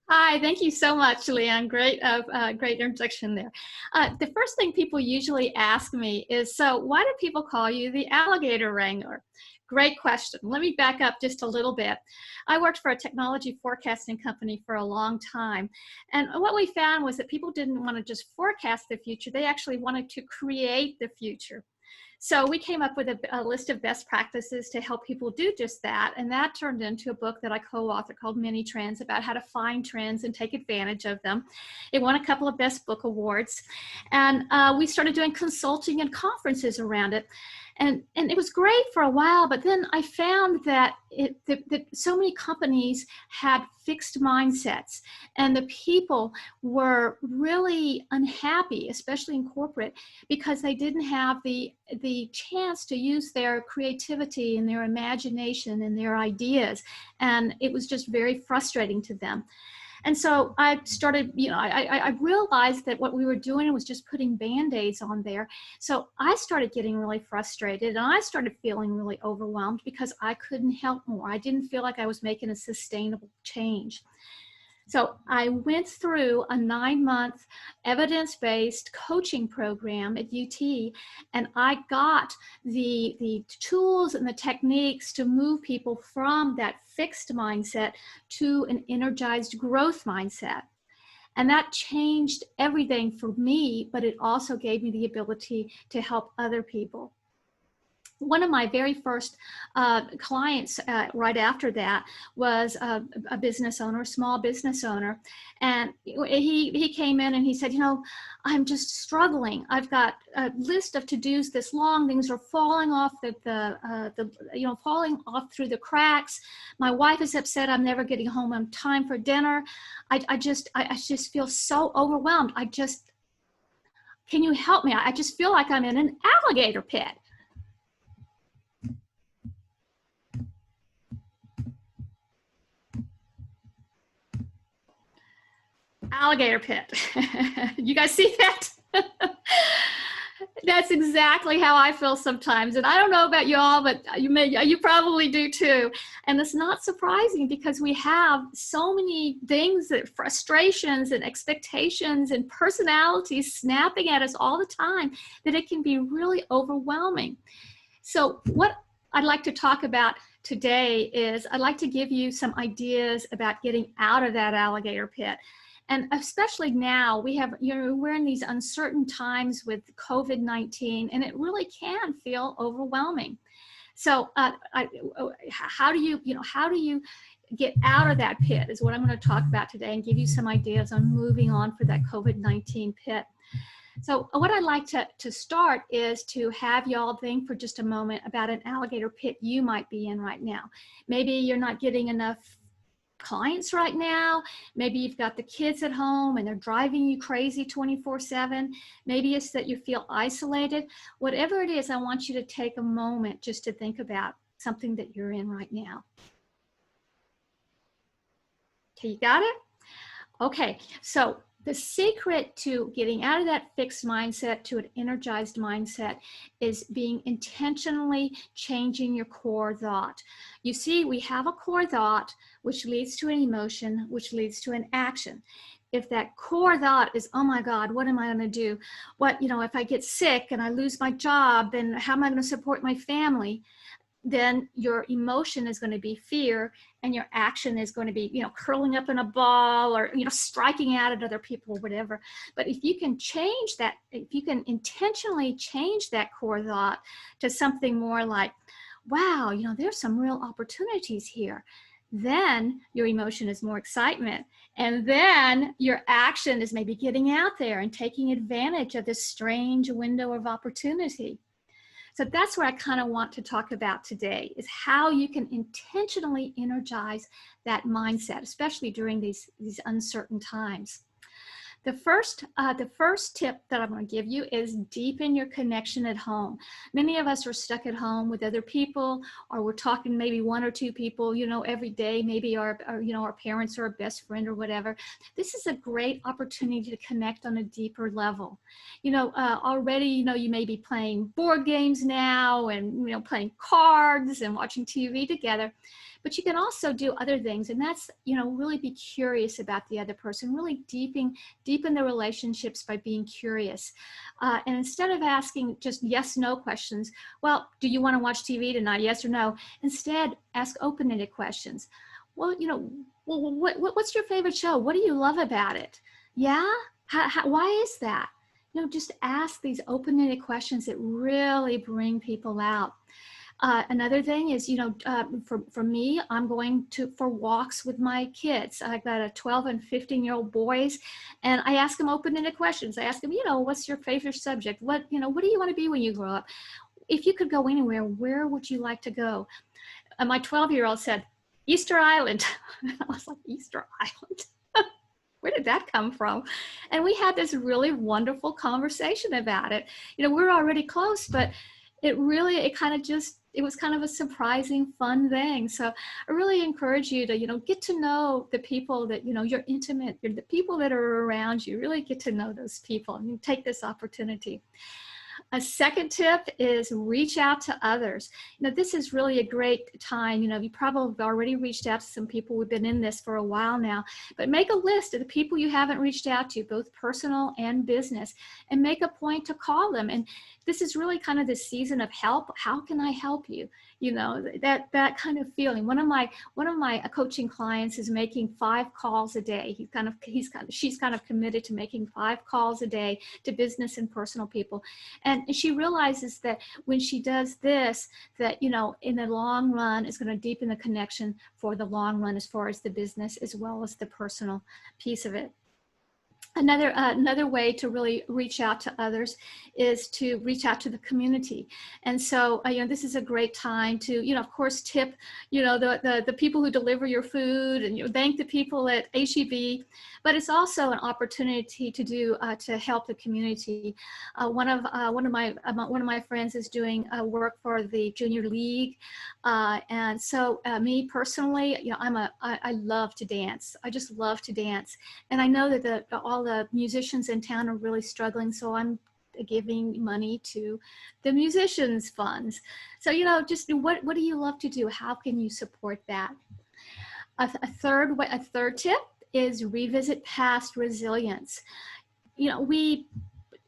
Hi, thank you so much, Leanne. Great introduction there. The first thing people usually ask me is, so why do people call you the alligator wrangler? Great question. Let me back up just a little bit. I worked for a technology forecasting company for a long time. And what we found was that people didn't want to just forecast the future. They actually wanted to create the future. So we came up with a list of best practices to help people do just that. And that turned into a book that I co-authored called Mini Trends, about how to find trends and take advantage of them. It won a couple of best book awards. And we started doing consulting and conferences around it. And it was great for a while, but then I found that that so many companies had fixed mindsets, and the people were really unhappy, especially in corporate, because they didn't have the chance to use their creativity and their imagination and their ideas, and it was just very frustrating to them. And so I started, I realized that what we were doing was just putting Band-Aids on there. So I started getting really frustrated, and I started feeling really overwhelmed because I couldn't help more. I didn't feel like I was making a sustainable change. So I went through a 9-month evidence-based coaching program at UT, and I got the tools and the techniques to move people from that fixed mindset to an energized growth mindset. And that changed everything for me, but it also gave me the ability to help other people. One of my very first clients right after that was a business owner, a small business owner. And he came in and he said, I'm just struggling. I've got a list of to-dos this long. Things are falling off falling off through the cracks. My wife is upset. I'm never getting home on time for dinner. I just feel so overwhelmed. Can you help me? I just feel like I'm in an alligator pit. Alligator pit. You guys see that? That's exactly how I feel sometimes. And I don't know about y'all, but you probably do too. And it's not surprising because we have so many things, that frustrations and expectations and personalities snapping at us all the time, that it can be really overwhelming. So what I'd like to talk about today is I'd like to give you some ideas about getting out of that alligator pit. And especially now, we're in these uncertain times with COVID-19, and it really can feel overwhelming. So how do you get out of that pit is what I'm going to talk about today, and give you some ideas on moving on for that COVID-19 pit. So what I'd like to start is to have y'all think for just a moment about an alligator pit you might be in right now. Maybe you're not getting enough clients right now. Maybe you've got the kids at home and they're driving you crazy 24/7. Maybe it's that you feel isolated. Whatever it is, I want you to take a moment just to think about something that you're in right now. Okay, you got it? Okay, so the secret to getting out of that fixed mindset to an energized mindset is being intentionally changing your core thought. You see, we have a core thought, which leads to an emotion, which leads to an action. If that core thought is, oh my God, what am I going to do? If I get sick and I lose my job, then how am I going to support my family? Then your emotion is going to be fear, and your action is going to be, curling up in a ball, or, striking out at other people or whatever. But if you can change that, if you can intentionally change that core thought to something more like, wow, there's some real opportunities here, then your emotion is more excitement. And then your action is maybe getting out there and taking advantage of this strange window of opportunity. So that's what I kind of want to talk about today, is how you can intentionally energize that mindset, especially during these uncertain times. The first tip that I'm going to give you is deepen your connection at home. Many of us are stuck at home with other people, or we're talking maybe one or two people, every day. Maybe our parents or our best friend or whatever. This is a great opportunity to connect on a deeper level. Already, you may be playing board games now, and playing cards and watching TV together. But you can also do other things, and that's, really be curious about the other person, really deepen the relationships by being curious. And instead of asking just yes, no questions, well, do you want to watch TV tonight? Yes or no? Instead, ask open-ended questions. Well, what's your favorite show? What do you love about it? Yeah? Why is that? Just ask these open-ended questions that really bring people out. Another thing is, for me, I'm going for walks with my kids. I've got a 12 and 15-year-old boys, and I ask them open-ended questions. I ask them, what's your favorite subject? What do you want to be when you grow up? If you could go anywhere, where would you like to go? And my 12-year-old said, Easter Island. I was like, Easter Island? Where did that come from? And we had this really wonderful conversation about it. We're already close, but it was kind of a surprising, fun thing. So I really encourage you to, get to know the people that, you're intimate, the people that are around you, really get to know those people and you take this opportunity. A second tip is reach out to others. This is really a great time. You probably have already reached out to some people. We've been in this for a while now, but make a list of the people you haven't reached out to, both personal and business, and make a point to call them. And this is really kind of the season of help. How can I help you? That kind of feeling. One of my coaching clients is making 5 calls a day. She's kind of committed to making 5 calls a day to business and personal people. And she realizes that when she does this, that, in the long run, it's going to deepen the connection for the long run as far as the business as well as the personal piece of it. Another way to really reach out to others is to reach out to the community. And so, this is a great time to, of course, tip, the people who deliver your food, and thank the people at HEB. But it's also an opportunity to do to help the community. One of my friends is doing work for the Junior League, and so me personally, I love to dance. I just love to dance, and I know that all the musicians in town are really struggling, so I'm giving money to the musicians funds. So just what do you love to do? How can you support that? A third tip is revisit past resilience. We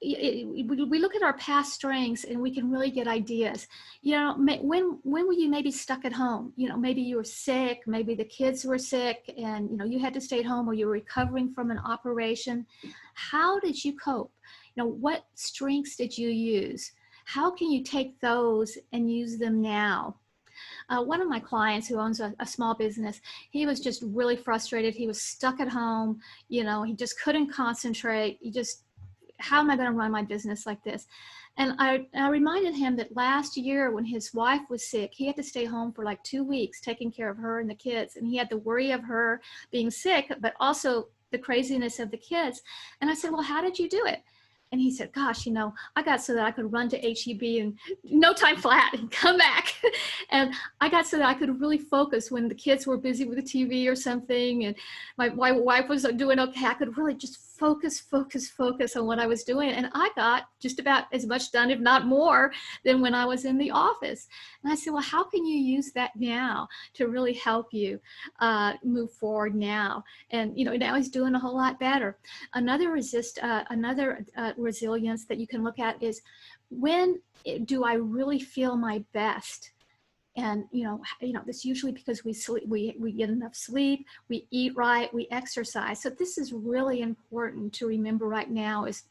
look at our past strengths and we can really get ideas. When were you maybe stuck at home? Maybe you were sick, maybe the kids were sick and, you had to stay at home, or you were recovering from an operation. How did you cope? What strengths did you use? How can you take those and use them now? One of my clients who owns a small business, he was just really frustrated. He was stuck at home. He just couldn't concentrate. How am I going to run my business like this? And I reminded him that last year when his wife was sick, he had to stay home for like 2 weeks taking care of her and the kids. And he had the worry of her being sick, but also the craziness of the kids. And I said, well, how did you do it? And he said, gosh, I got so that I could run to HEB in no time flat and come back. And I got so that I could really focus when the kids were busy with the TV or something. And my wife was doing okay. I could really just focus on what I was doing. And I got just about as much done, if not more, than when I was in the office. And I said, well, how can you use that now to really help you move forward now? And, now he's doing a whole lot better. Another resilience that you can look at is, when do I really feel my best? And this usually because we sleep, we get enough sleep, we eat right, we exercise. So this is really important to remember right now, is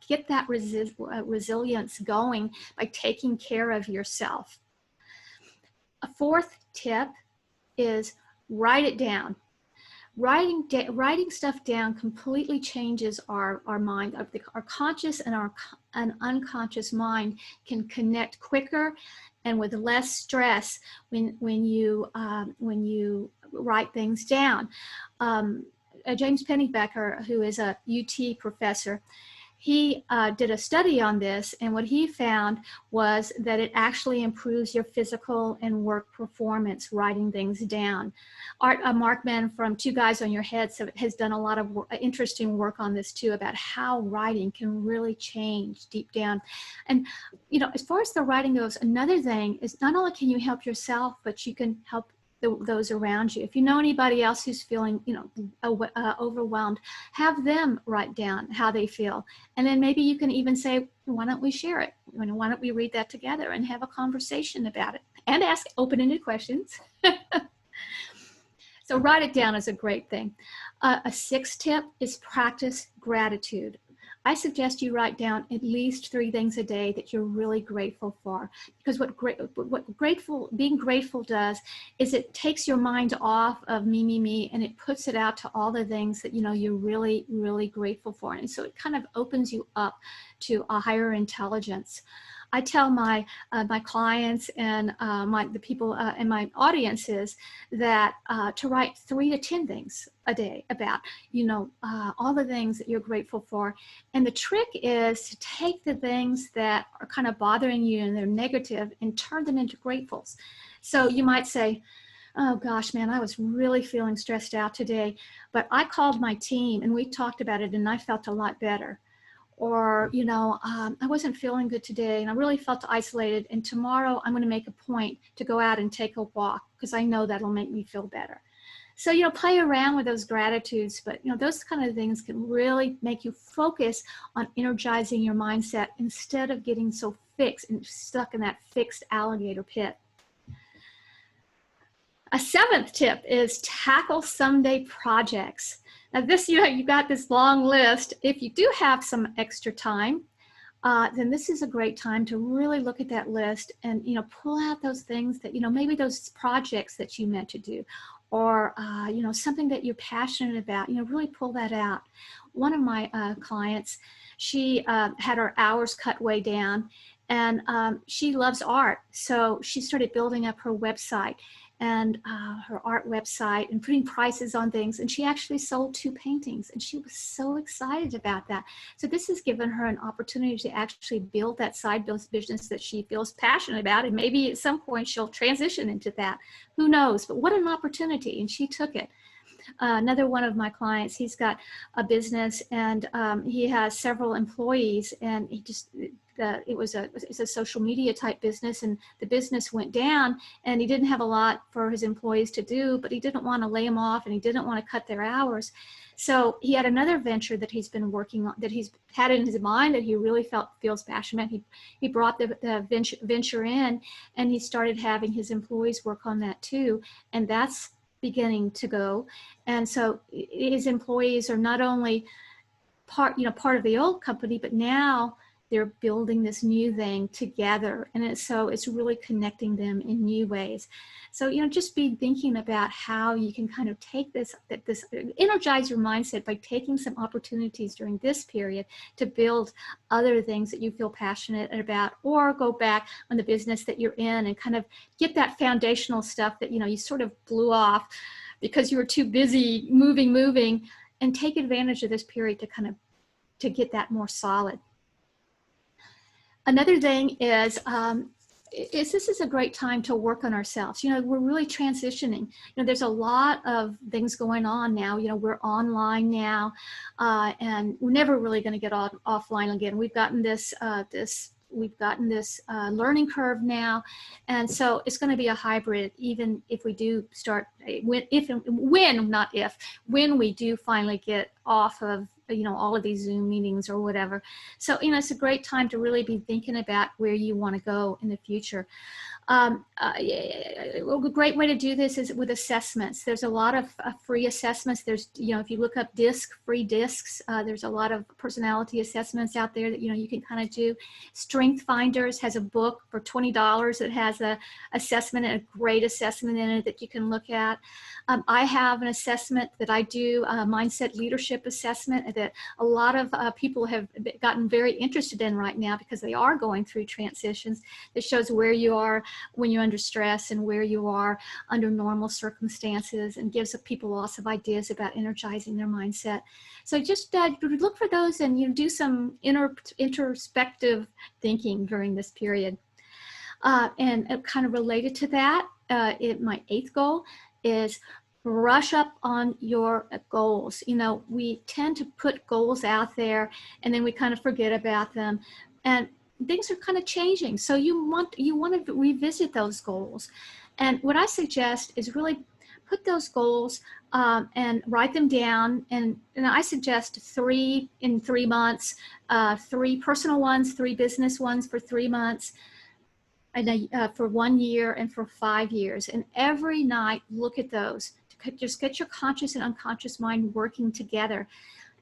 get that resilience going by taking care of yourself. A fourth tip is write it down. Writing stuff down completely changes our mind. Our conscious and our unconscious mind can connect quicker and with less stress when you write things down. James Pennybecker, who is a UT professor, he did a study on this, and what he found was that it actually improves your physical and work performance, writing things down. Art Markman from Two Guys on Your Head has done a lot of interesting work on this too, about how writing can really change deep down. And as far as the writing goes, another thing is, not only can you help yourself, but you can help those around you. If you know anybody else who's feeling, overwhelmed, have them write down how they feel. And then maybe you can even say, why don't we share it? Why don't we read that together and have a conversation about it and ask open-ended questions. So write it down is a great thing. A sixth tip is practice gratitude. I suggest you write down at least 3 things a day that you're really grateful for, because being grateful does is it takes your mind off of me, and it puts it out to all the things that you're really, really grateful for. And so it kind of opens you up to a higher intelligence. I tell my clients and the people in my audiences that to write 3 to 10 things a day about, all the things that you're grateful for. And the trick is to take the things that are kind of bothering you and they're negative and turn them into gratefuls. So you might say, oh gosh, man, I was really feeling stressed out today, but I called my team and we talked about it and I felt a lot better. Or, I wasn't feeling good today and I really felt isolated, and tomorrow I'm going to make a point to go out and take a walk because I know that'll make me feel better. So, play around with those gratitudes, but, those kind of things can really make you focus on energizing your mindset instead of getting so fixed and stuck in that fixed alligator pit. A 7th tip is tackle someday projects. Now this, you got this long list. If you do have some extra time, then this is a great time to really look at that list and, pull out those things that, maybe those projects that you meant to do, or, something that you're passionate about, really pull that out. One of my clients, she had her hours cut way down, and she loves art. So she started building up her website and her art website and putting prices on things. And she actually sold 2 paintings and she was so excited about that. So this has given her an opportunity to actually build that side business that she feels passionate about. And maybe at some point she'll transition into that. Who knows? But what an opportunity. And she took it. Another one of my clients, he's got a business and he has several employees, and he just, it's a social media type business, and the business went down and he didn't have a lot for his employees to do, but he didn't want to lay them off and he didn't want to cut their hours. So he had another venture that he's been working on, that he's had in his mind that he really feels passionate. He brought the venture in, and he started having his employees work on that too. And that's beginning to go. And so his employees are not only part of the old company, but now they're building this new thing together. And it's really connecting them in new ways. So, just be thinking about how you can kind of take this energize your mindset by taking some opportunities during this period to build other things that you feel passionate about, or go back on the business that you're in and kind of get that foundational stuff that, you sort of blew off because you were too busy moving, and take advantage of this period to get that more solid. Another thing is this is a great time to work on ourselves. We're really transitioning. There's a lot of things going on now. We're online now, and we're never really going to get offline again. We've gotten this learning curve now, and so it's going to be a hybrid. Even if we do start, when we do finally get off of all of these Zoom meetings or whatever. So it's a great time to really be thinking about where you want to go in the future. A great way to do this is with assessments. There's a lot of free assessments. There's, if you look up free discs, there's a lot of personality assessments out there that, you can kind of do. Strength Finders has a book for $20 that has a assessment, and a great assessment in it that you can look at. I have an assessment that I do, a mindset leadership assessment, that a lot of people have gotten very interested in right now because they are going through transitions. It shows where you are when you're under stress and where you are under normal circumstances, and gives people lots of ideas about energizing their mindset. So just look for those and do some introspective thinking during this period. And kind of related to that, my 8th goal is brush up on your goals. We tend to put goals out there and then we kind of forget about them, and things are kind of changing. So you want to revisit those goals And what I suggest is really put those goals and write them down. And I suggest 3 in 3 months, 3 personal ones, 3 business ones for 3 months, and for 1 year, and for 5 years. And every night, look at those. Just get your conscious and unconscious mind working together.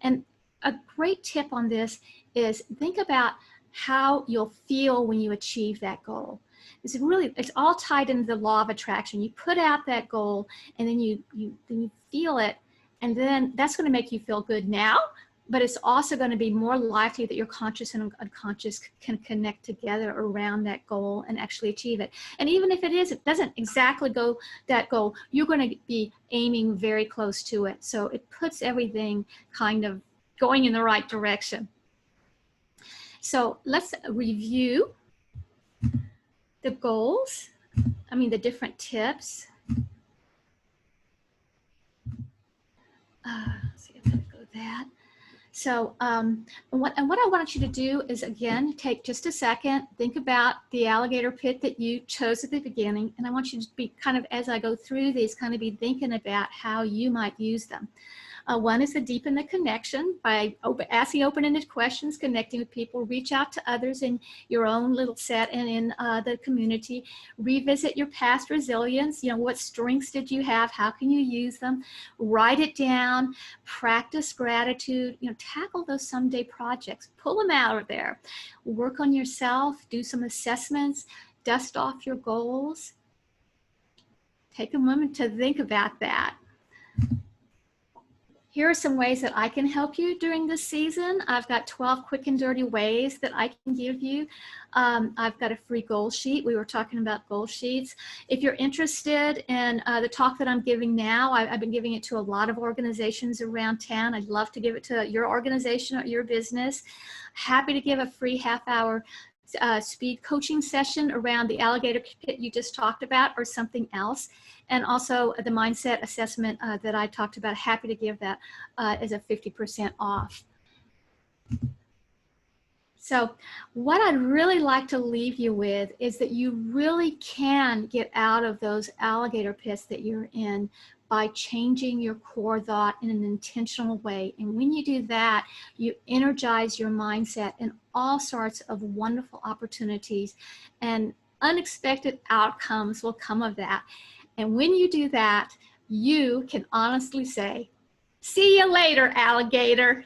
And a great tip on this is think about how you'll feel when you achieve that goal. It's all tied into the law of attraction. You put out that goal, and then you feel it, and then that's going to make you feel good now, but it's also going to be more likely that your conscious and unconscious can connect together around that goal and actually achieve it. And even if it doesn't exactly go that goal, you're going to be aiming very close to it. So it puts everything kind of going in the right direction. So let's review the goals, the different tips. Let's see if I can go that. So what I want you to do is, again, take just a second, think about the alligator pit that you chose at the beginning, and I want you to be kind of, as I go through these, kind of be thinking about how you might use them. One is to deepen the connection by asking open-ended questions, connecting with people, reach out to others in your own little set and in the community. Revisit your past resilience. What strengths did you have? How can you use them? Write it down. Practice gratitude. Tackle those someday projects. Pull them out of there. Work on yourself. Do some assessments. Dust off your goals. Take a moment to think about that. Here are some ways that I can help you during this season. I've got 12 quick and dirty ways that I can give you. I've got a free goal sheet. We were talking about goal sheets. If you're interested in the talk that I'm giving now, I've been giving it to a lot of organizations around town. I'd love to give it to your organization or your business. Happy to give a free half-hour speed coaching session around the alligator pit you just talked about, or something else. And also the mindset assessment that I talked about. Happy to give that as a 50% off. So what I'd really like to leave you with is that you really can get out of those alligator pits that you're in by changing your core thought in an intentional way. And when you do that, you energize your mindset, and all sorts of wonderful opportunities and unexpected outcomes will come of that. And when you do that, you can honestly say, "See you later, alligator."